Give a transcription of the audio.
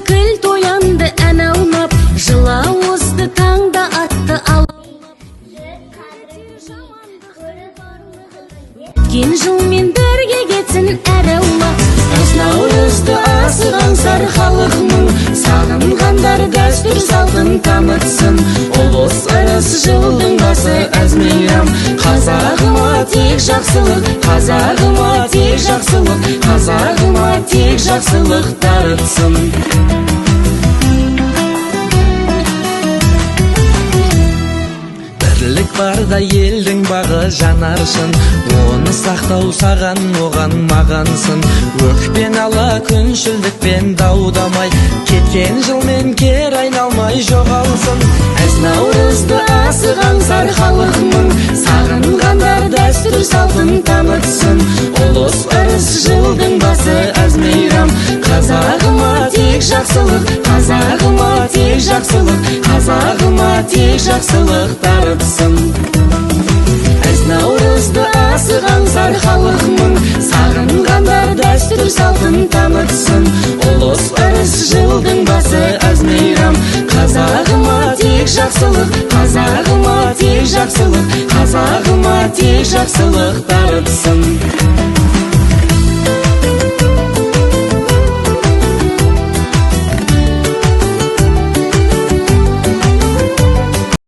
Кіл тоянды ән аунап, жыла озды таңда атты ал. Кен жылмен бірге кетсін әр аула. Әз наурызды асыған сар халықның, сағынғандар дәстүр салтын танытсын. Ұлыс ырыс жылдың басы әз мейрам. Қазағыма тек жақсылық, қазағыма тек жақсылық, қазағыма тек жақсылық дарытсын. Бірлік барда елдің бағы жанарсын, оны сақтау саған оған мағансың. Өкпен ала күншілдікпен даудамай, кеткен жылмен кер айналмай жоғалсын. Әз наурызды асыған сар халықның, сағынғандар дәстүр салтын танытсын. Ұлыс ырыс жылдың басы әз мейрам. Қазағыма тек жақсылық, қазағыма тек жақсылық, қазағыма тек жақсылық дарытсын. Әз наурызды асыған сар халықның, сағынғандар дәстүр салтын танытсын. Ұлыс ырыс жылдың басы әз мейрам. Қазағыма тек жақсылық, қазағыма тек жақсылық, қазағыма тек жақсылық дарытсын.